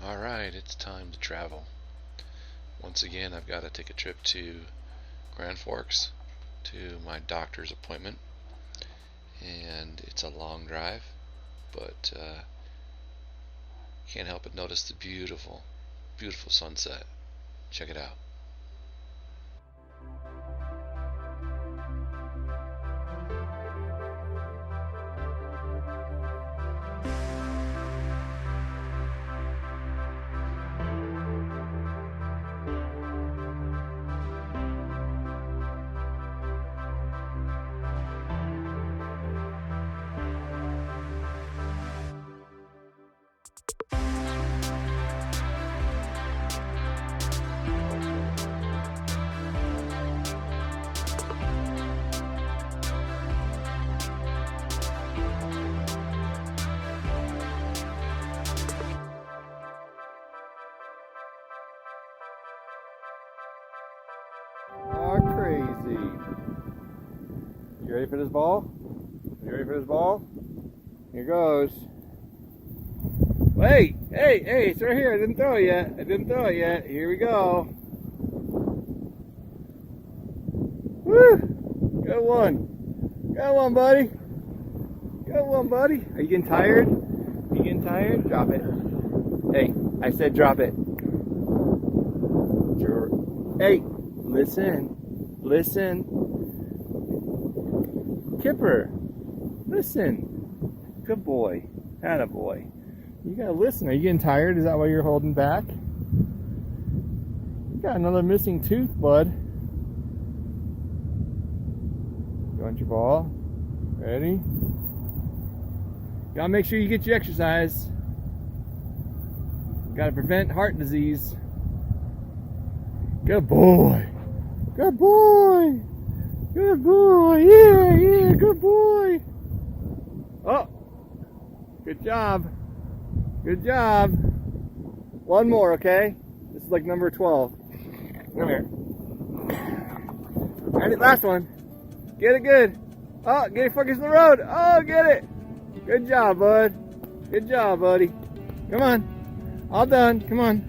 Alright, it's time to travel. Once again, I've got to take a trip to Grand Forks to my doctor's appointment, and it's a long drive, but can't help but notice the beautiful, beautiful sunset. Check it out. Oh, crazy. You ready for this ball? You ready for this ball? Here goes. Wait, hey, it's right here. I didn't throw it yet. Here we go. Woo! Good one. Good one, buddy. Good one, buddy. Are you getting tired? Are you getting tired? Drop it. Hey, I said drop it. Sure. Hey, listen. Kipper, listen. Good boy. Atta boy. You gotta listen. Are you getting tired? Is that why you're holding back? You got another missing tooth, bud. You want your ball? Ready? Gotta make sure you get your exercise. Gotta prevent heart disease. Good boy. Good boy. Good boy. Yeah, good boy. Oh, good job. Good job. One more, okay? This is like number 12. Come here. Ready? Last one. Get it good. Oh, get it focused in the road. Oh, get it. Good job, bud. Good job, buddy. Come on. All done. Come on.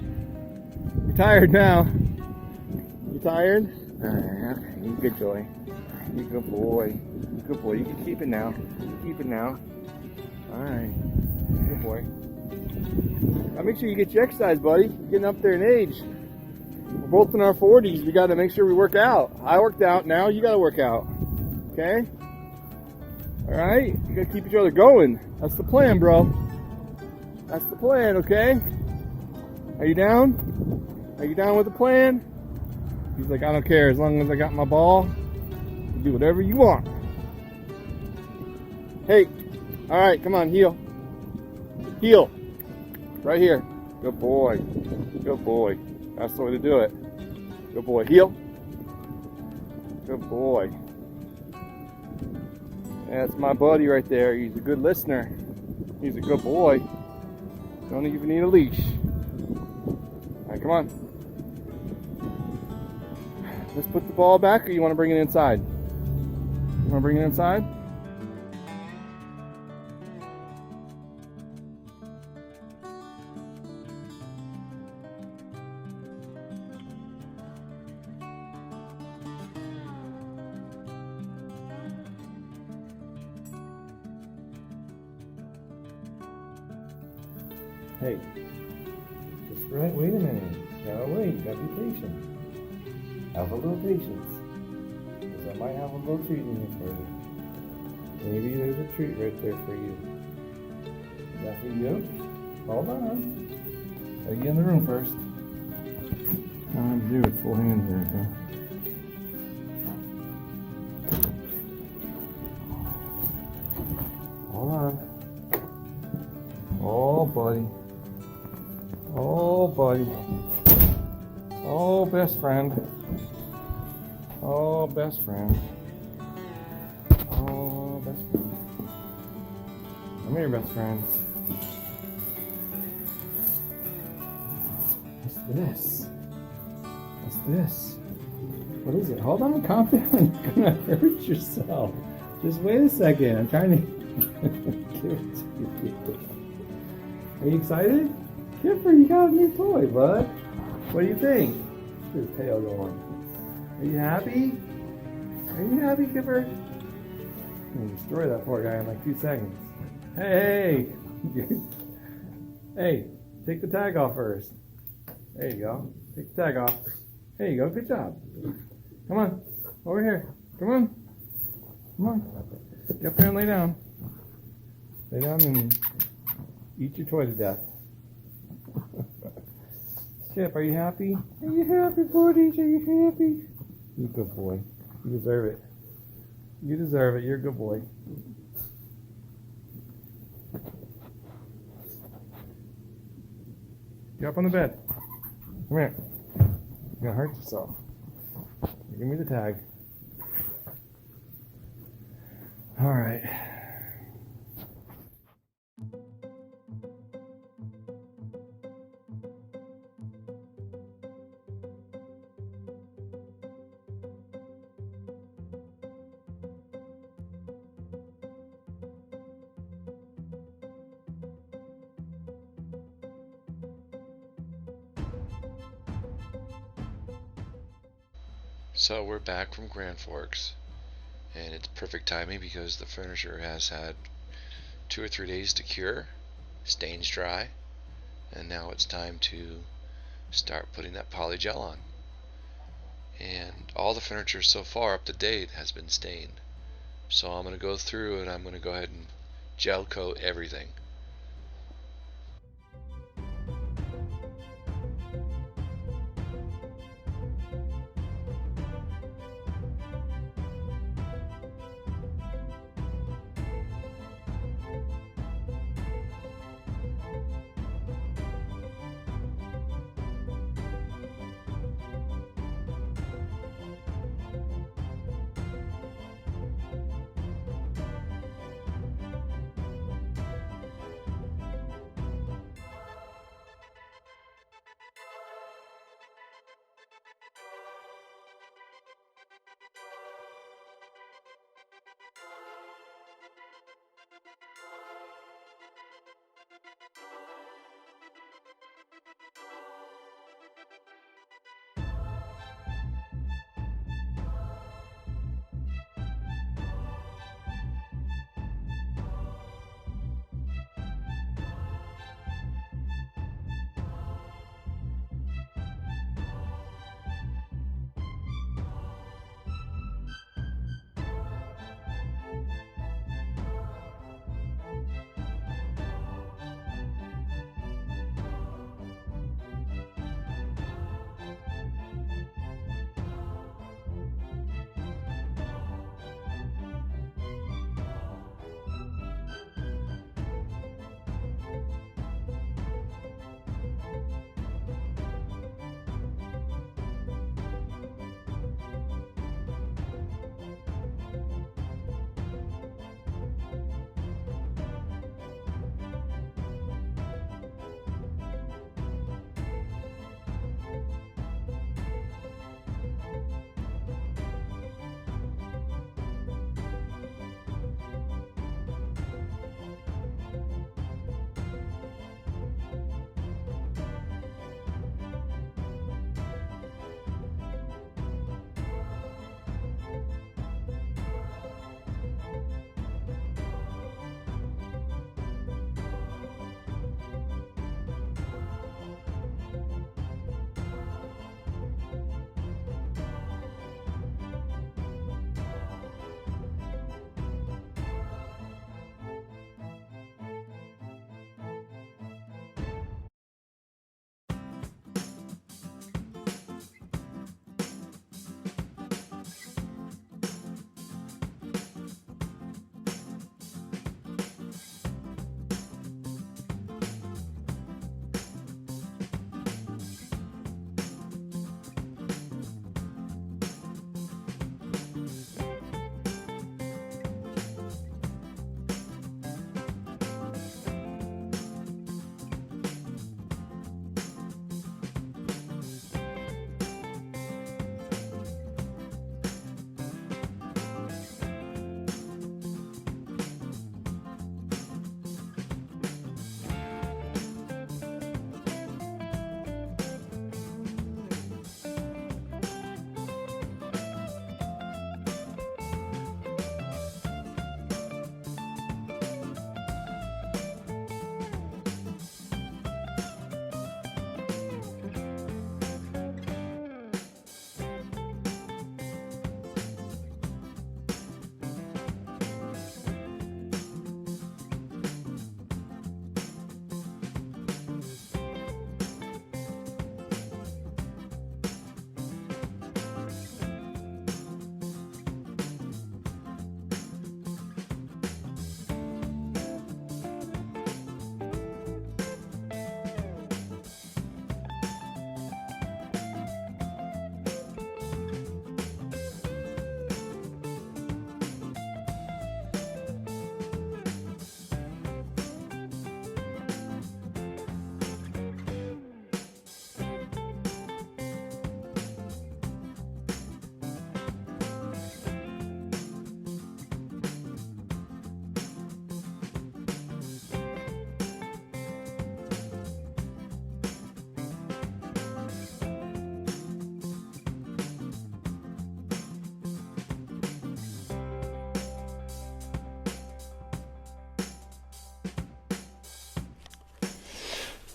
You're tired now. You tired? Alright, okay. You good boy. You good boy. Good boy. You can keep it now. Keep it now. Alright. Good boy. Now make sure you get your exercise, buddy. You're getting up there in age. We're both in our 40s. We got to make sure we work out. I worked out. Now you got to work out. Okay? Alright? You got to keep each other going. That's the plan, bro. That's the plan, okay? Are you down? Are you down with the plan? He's like, I don't care. As long as I got my ball, you do whatever you want. Hey. Alright, come on. Heel. Heel. Right here. Good boy. Good boy. That's the way to do it. Good boy. Heel. Good boy. That's my buddy right there. He's a good listener. He's a good boy. Don't even need a leash. Alright, come on. Let's put the ball back, or you want to bring it inside? You want to bring it inside? Hey, just right, wait a minute. Gotta wait, gotta be patient. Have a little patience. Because I might have a little treat in here for you. Maybe there's a treat right there for you. Is that for you? Hold on. Gotta get in the room first. I'm gonna do it full hands here, okay? Hold on. Oh, buddy. Oh, buddy. Oh, best friend. Oh, best friend. Oh, best friend. Come here, best friend. What's this? What's this? What is it? Hold on, calm down. You're gonna hurt yourself. Just wait a second. I'm trying to give it to you. Are you excited? Kipper, you got a new toy, bud. What do you think? Look at his tail going. Are you happy? Are you happy, Kipper? I'm gonna destroy that poor guy in like 2 seconds. Hey! Hey! Take the tag off first. There you go. Take the tag off. There you go. Good job. Come on. Over here. Come on. Come on. Get up there and lay down. Lay down and eat your toy to death. Chip, are you happy? Are you happy, buddies? Are you happy? You good boy. You deserve it. You deserve it. You're a good boy. Get up on the bed. Come here. You're gonna hurt yourself. Give me the tag. All right. So we're back from Grand Forks, and it's perfect timing because the furniture has had 2 or 3 days to cure, stains dry, and now it's time to start putting that poly gel on. And all the furniture so far up to date has been stained. So I'm going to go through and I'm going to go ahead and gel coat everything.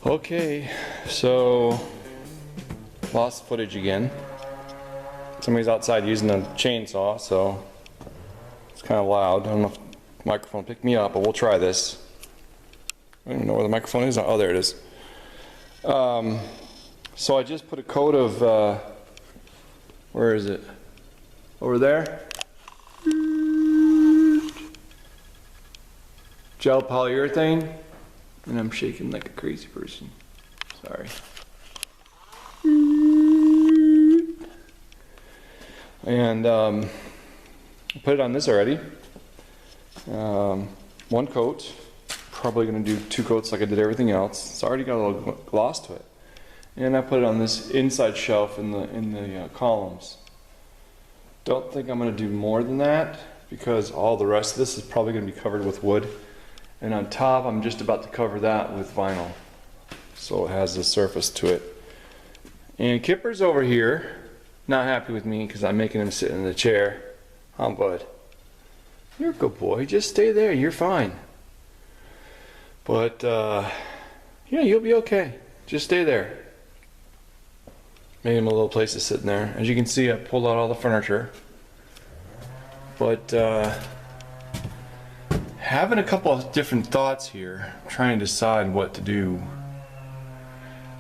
Okay, so lost footage again. Somebody's outside using a chainsaw, so it's kind of loud. I don't know if the microphone picked me up, but we'll try this. I don't even know where the microphone is. Oh, there it is. So I just put a coat of, where is it? Over there? Gel polyurethane. And I'm shaking like a crazy person. Sorry. And I put it on this already. One coat. Probably going to do 2 coats like I did everything else. It's already got a little gloss to it. And I put it on this inside shelf in the columns. Don't think I'm going to do more than that because all the rest of this is probably going to be covered with wood. And on top, I'm just about to cover that with vinyl, so it has a surface to it. And Kipper's over here, not happy with me because I'm making him sit in the chair. Bud? You're a good boy. Just stay there. You're fine. But yeah, you'll be okay. Just stay there. Made him a little place to sit in there. As you can see, I pulled out all the furniture. But having a couple of different thoughts here, trying to decide what to do.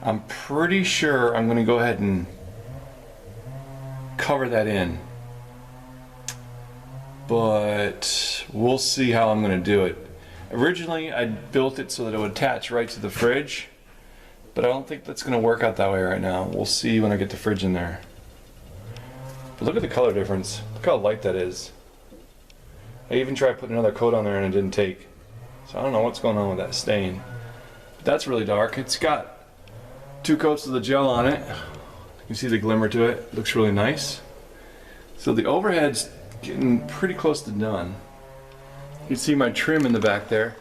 I'm pretty sure I'm going to go ahead and cover that in. But we'll see how I'm going to do it. Originally, I built it so that it would attach right to the fridge. But I don't think that's going to work out that way right now. We'll see when I get the fridge in there. But look at the color difference. Look how light that is. I even tried putting another coat on there and it didn't take. So I don't know what's going on with that stain. But that's really dark. It's got 2 coats of the gel on it. You can see the glimmer to it. It looks really nice. So the overhead's getting pretty close to done. You can see my trim in the back there.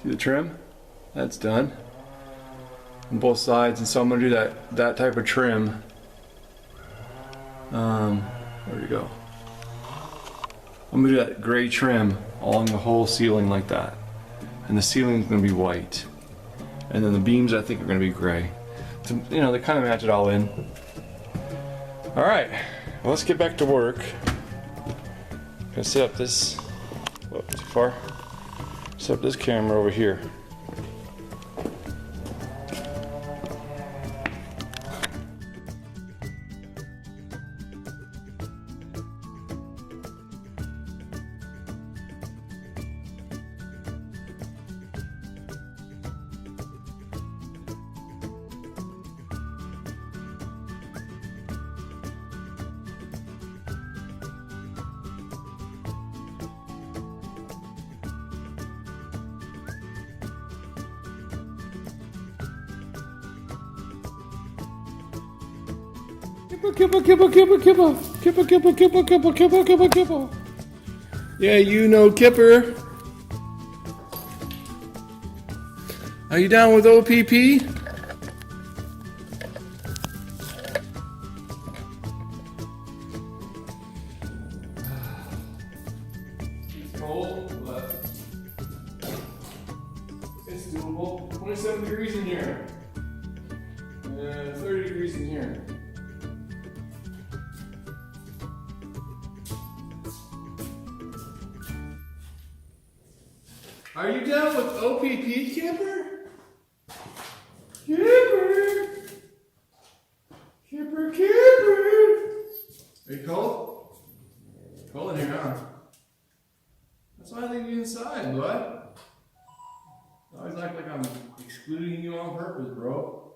See the trim? That's done. On both sides. And so I'm going to do that type of trim. There we go. I'm going to do that gray trim along the whole ceiling like that. And the ceiling's going to be white. And then the beams I think are going to be gray. So, you know, they kind of match it all in. Alright, well, let's get back to work. I'm going to set up this, whoop, too far. Set up this camera over here. Kipper. Yeah, you know Kipper. Are you down with OPP? It's cold, but it's doable. 27 degrees in here. 30 degrees in here. Are you down with OPP, Kipper? Kipper! Kipper! Are you cold? Cold in here, huh? That's why I leave you inside, bud. I always act like I'm excluding you on purpose, bro.